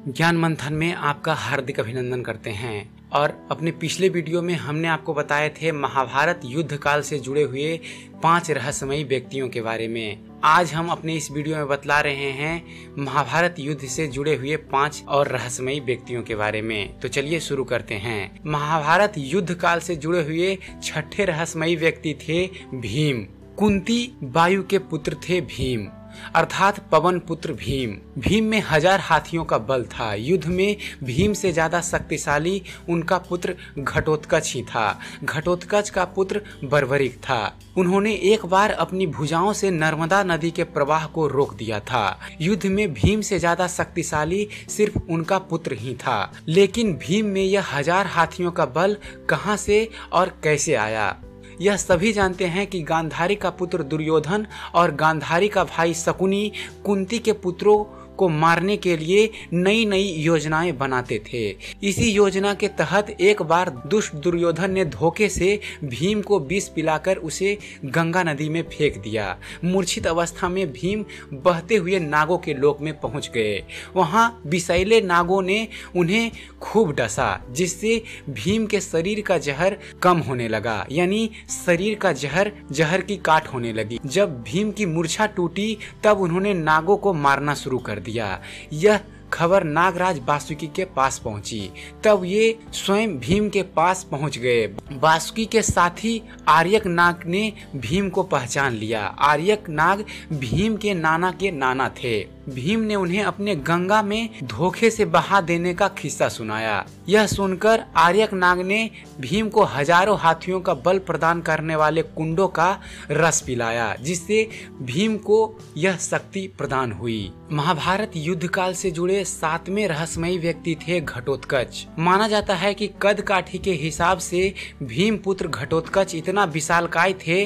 ज्ञान मंथन में आपका हार्दिक अभिनंदन करते हैं। और अपने पिछले वीडियो में हमने आपको बताए थे महाभारत युद्ध काल से जुड़े हुए 5 रहस्यमयी व्यक्तियों के बारे में। आज हम अपने इस वीडियो में बतला रहे हैं महाभारत युद्ध से जुड़े हुए 5 और रहस्यमयी व्यक्तियों के बारे में। तो चलिए शुरू करते हैं। महाभारत युद्ध काल से जुड़े हुए 6ठे रहस्यमयी व्यक्ति थे भीम। कुंती वायु के पुत्र थे भीम, अर्थात पवन पुत्र भीम। भीम में 1000 हाथियों का बल था। युद्ध में भीम से ज्यादा शक्तिशाली उनका पुत्र घटोत्कच ही था। घटोत्कच का पुत्र बर्बरिक था। उन्होंने एक बार अपनी भुजाओं से नर्मदा नदी के प्रवाह को रोक दिया था। युद्ध में भीम से ज्यादा शक्तिशाली सिर्फ उनका पुत्र ही था। लेकिन भीम में यह 1000 हाथियों का बल कहां से और कैसे आया? यह सभी जानते हैं कि गांधारी का पुत्र दुर्योधन और गांधारी का भाई शकुनी कुंती के पुत्रों को मारने के लिए नई नई योजनाएं बनाते थे। इसी योजना के तहत एक बार दुष्ट दुर्योधन ने धोखे से भीम को विष पिलाकर उसे गंगा नदी में फेंक दिया। मूर्छित अवस्था में भीम बहते हुए नागों के लोक में पहुंच गए। वहां विषैले नागों ने उन्हें खूब डसा, जिससे भीम के शरीर का जहर कम होने लगा, यानी शरीर का जहर की काट होने लगी। जब भीम की मूर्छा टूटी तब उन्होंने नागों को मारना शुरू कर दिया। यह खबर नागराज वासुकी के पास पहुंची। तब ये स्वयं भीम के पास पहुंच गए। वासुकी के साथी आर्यक नाग ने भीम को पहचान लिया। आर्यक नाग भीम के नाना थे। भीम ने उन्हें अपने गंगा में धोखे से बहा देने का किस्सा सुनाया। यह सुनकर आर्यक नाग ने भीम को 1000 हाथियों का बल प्रदान करने वाले कुंडों का रस पिलाया, जिससे भीम को यह शक्ति प्रदान हुई। महाभारत युद्ध काल से जुड़े 7वें रहस्यमयी व्यक्ति थे घटोत्कच। माना जाता है कि कद काठी के हिसाब से भीम पुत्र घटोत्कच इतना विशालकाय थे,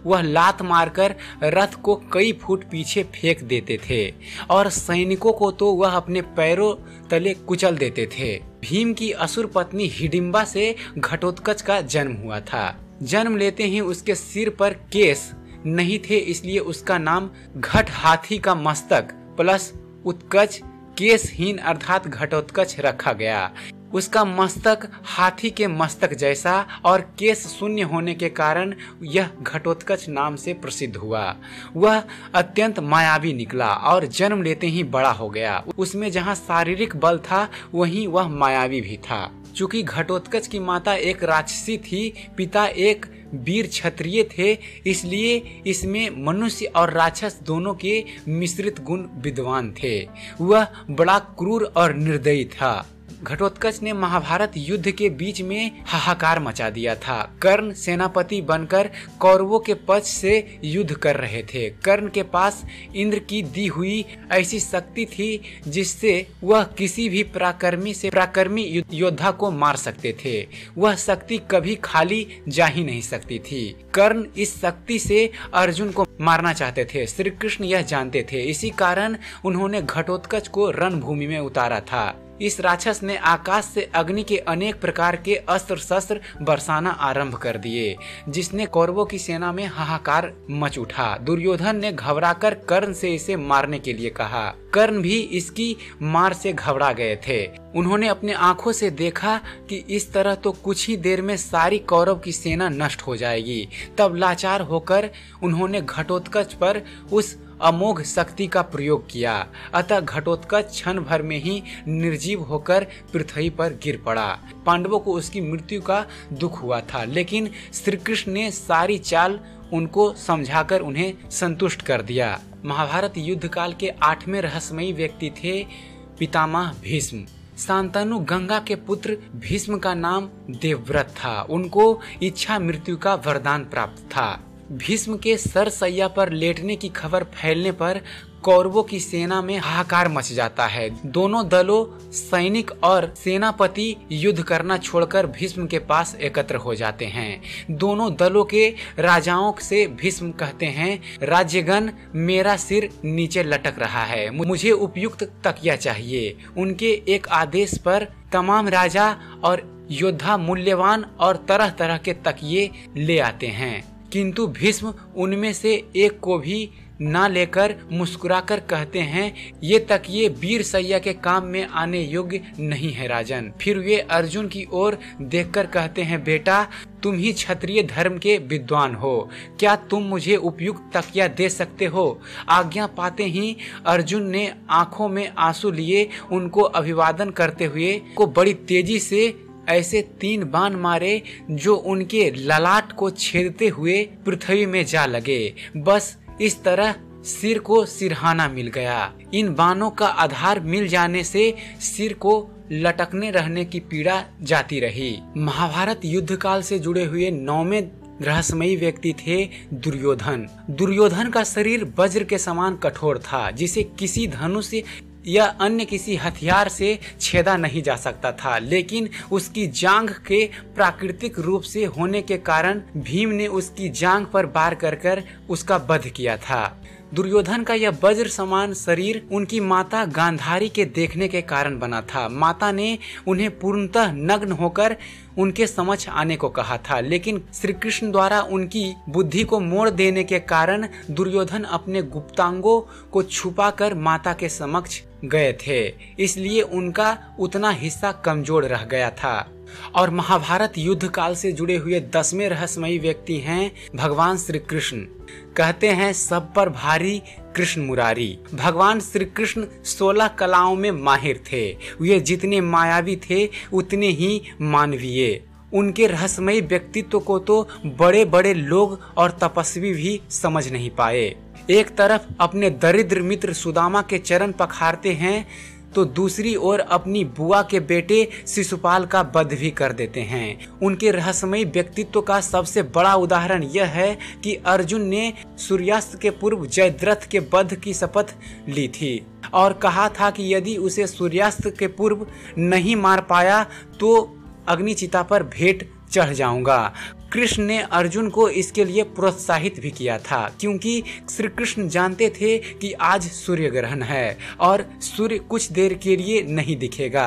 वह लात मारकर रथ को कई फुट पीछे फेंक देते थे और सैनिकों को तो वह अपने पैरों तले कुचल देते थे। भीम की असुर पत्नी हिडिंबा से घटोत्कच का जन्म हुआ था। जन्म लेते ही उसके सिर पर केस नहीं थे, इसलिए उसका नाम घट हाथी का मस्तक प्लस उत्कच केसहीन अर्थात घटोत्कच रखा गया। उसका मस्तक हाथी के मस्तक जैसा और केस शून्य होने के कारण यह घटोत्कच नाम से प्रसिद्ध हुआ। वह अत्यंत मायावी निकला और जन्म लेते ही बड़ा हो गया। उसमें जहां शारीरिक बल था वहीं वह मायावी भी था। चूंकि घटोत्कच की माता एक राक्षसी थी, पिता एक वीर क्षत्रिय थे, इसलिए इसमें मनुष्य और राक्षस दोनों के मिश्रित गुण विद्वान थे। वह बड़ा क्रूर और निर्दयी था। घटोत्कच ने महाभारत युद्ध के बीच में हाहाकार मचा दिया था। कर्ण सेनापति बनकर कौरवों के पक्ष से युद्ध कर रहे थे। कर्ण के पास इंद्र की दी हुई ऐसी शक्ति थी जिससे वह किसी भी पराक्रमी योद्धा को मार सकते थे। वह शक्ति कभी खाली जा ही नहीं सकती थी। कर्ण इस शक्ति से अर्जुन को मारना चाहते थे। श्री कृष्ण यह जानते थे। इसी कारण उन्होंने घटोत्कच को रणभूमि में उतारा था। इस राक्षस ने आकाश से अग्नि के अनेक प्रकार के अस्त्र शस्त्र बरसाना आरंभ कर दिए, जिसने कौरवों की सेना में हाहाकार मच उठा। दुर्योधन ने घबराकर कर्ण से इसे मारने के लिए कहा। कर्ण भी इसकी मार से घबरा गए थे। उन्होंने अपने आंखों से देखा कि इस तरह तो कुछ ही देर में सारी कौरव की सेना नष्ट हो जाएगी। तब लाचार होकर उन्होंने घटोत्कच पर उस अमोघ शक्ति का प्रयोग किया। अतः घटोत्कच क्षण भर में ही निर्जीव होकर पृथ्वी पर गिर पड़ा। पांडवों को उसकी मृत्यु का दुख हुआ था, लेकिन श्री कृष्ण ने सारी चाल उनको समझाकर उन्हें संतुष्ट कर दिया। महाभारत युद्ध काल के 8वें रहस्यमयी व्यक्ति थे पितामह भीष्म। शांतनु गंगा के पुत्र भीष्म का नाम देवव्रत था। उनको इच्छा मृत्यु का वरदान प्राप्त था। भीष्म के सरसैया पर लेटने की खबर फैलने पर कौरवों की सेना में हाहाकार मच जाता है। दोनों दलों सैनिक और सेनापति युद्ध करना छोड़कर भीष्म के पास एकत्र हो जाते हैं। दोनों दलों के राजाओं से भीष्म कहते हैं, राज्यगण मेरा सिर नीचे लटक रहा है, मुझे उपयुक्त तकिया चाहिए। उनके एक आदेश पर तमाम राजा और योद्धा मूल्यवान और तरह तरह के तकिए ले आते हैं, किंतु भीष्म उनमें से एक को भी ना लेकर मुस्कुराकर कहते हैं, ये तकिए वीर सैया के काम में आने योग्य नहीं है राजन। फिर वे अर्जुन की ओर देखकर कहते हैं, बेटा तुम ही क्षत्रिय धर्म के विद्वान हो, क्या तुम मुझे उपयुक्त तकिया दे सकते हो? आज्ञा पाते ही अर्जुन ने आंखों में आंसू लिए उनको अभिवादन करते हुए को बड़ी तेजी से ऐसे 3 बाण मारे जो उनके ललाट को छेदते हुए पृथ्वी में जा लगे। बस इस तरह सिर को सिरहाना मिल गया। इन बाणों का आधार मिल जाने से सिर को लटकने रहने की पीड़ा जाती रही। महाभारत युद्ध काल से जुड़े हुए 9वें रहस्यमयी व्यक्ति थे दुर्योधन। दुर्योधन का शरीर वज्र के समान कठोर था, जिसे किसी धनुष या अन्य किसी हथियार से छेदा नहीं जा सकता था, लेकिन उसकी जांघ के प्राकृतिक रूप से होने के कारण भीम ने उसकी जांघ पर वार कर उसका वध किया था। दुर्योधन का यह वज्र समान शरीर उनकी माता गांधारी के देखने के कारण बना था। माता ने उन्हें पूर्णतः नग्न होकर उनके समक्ष आने को कहा था, लेकिन श्री कृष्ण द्वारा उनकी बुद्धि को मोड़ देने के कारण दुर्योधन अपने गुप्तांगों को छुपाकर माता के समक्ष गए थे, इसलिए उनका उतना हिस्सा कमजोर रह गया था। और महाभारत युद्ध काल से जुड़े हुए 10वें रहस्यमयी व्यक्ति हैं भगवान श्री कृष्ण। कहते हैं, सब पर भारी कृष्ण मुरारी। भगवान श्री कृष्ण 16 कलाओं में माहिर थे। वे जितने मायावी थे उतने ही मानवीय। उनके रहस्यमयी व्यक्तित्व को तो बड़े बड़े लोग और तपस्वी भी समझ नहीं पाए। एक तरफ अपने दरिद्र मित्र सुदामा के चरण पखारते हैं, तो दूसरी ओर अपनी बुआ के बेटे शिशुपाल का वध भी कर देते हैं। उनके रहस्यमयी व्यक्तित्व का सबसे बड़ा उदाहरण यह है कि अर्जुन ने सूर्यास्त के पूर्व जयद्रथ के वध की शपथ ली थी और कहा था कि यदि उसे सूर्यास्त के पूर्व नहीं मार पाया तो अग्निचिता पर भेंट चढ़ जाऊंगा। कृष्ण ने अर्जुन को इसके लिए प्रोत्साहित भी किया था, क्योंकि श्री कृष्ण जानते थे कि आज सूर्य ग्रहण है और सूर्य कुछ देर के लिए नहीं दिखेगा।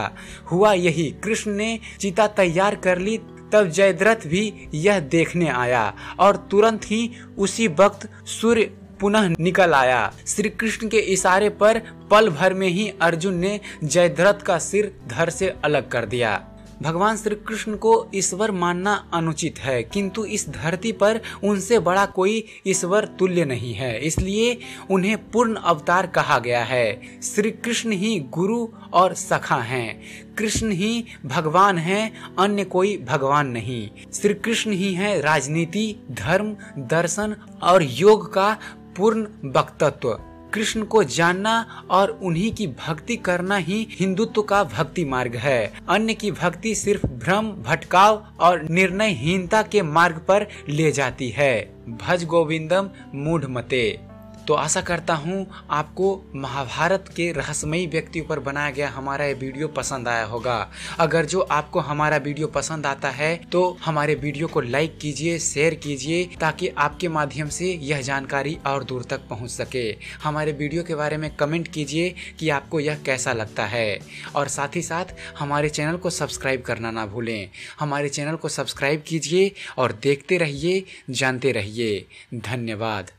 हुआ यही, कृष्ण ने चिता तैयार कर ली। तब जयद्रथ भी यह देखने आया और तुरंत ही उसी वक्त सूर्य पुनः निकल आया। श्री कृष्ण के इशारे पर पल भर में ही अर्जुन ने जयद्रथ का सिर धड़ से अलग कर दिया। भगवान श्री कृष्ण को ईश्वर मानना अनुचित है, किंतु इस धरती पर उनसे बड़ा कोई ईश्वर तुल्य नहीं है, इसलिए उन्हें पूर्ण अवतार कहा गया है। श्री कृष्ण ही गुरु और सखा हैं। कृष्ण ही भगवान हैं, अन्य कोई भगवान नहीं। श्री कृष्ण ही है राजनीति, धर्म, दर्शन और योग का पूर्ण वक्तत्व। कृष्ण को जानना और उन्हीं की भक्ति करना ही हिंदुत्व का भक्ति मार्ग है। अन्य की भक्ति सिर्फ भ्रम, भटकाव और निर्णयहीनता के मार्ग पर ले जाती है। भज गोविंदम मूढ़ मते। तो आशा करता हूँ आपको महाभारत के रहस्यमयी व्यक्तियों पर बनाया गया हमारा ये वीडियो पसंद आया होगा। अगर जो आपको हमारा वीडियो पसंद आता है तो हमारे वीडियो को लाइक कीजिए, शेयर कीजिए, ताकि आपके माध्यम से यह जानकारी और दूर तक पहुँच सके। हमारे वीडियो के बारे में कमेंट कीजिए कि आपको यह कैसा लगता है, और साथ ही साथ हमारे चैनल को सब्सक्राइब करना ना भूलें। हमारे चैनल को सब्सक्राइब कीजिए और देखते रहिए, जानते रहिए। धन्यवाद।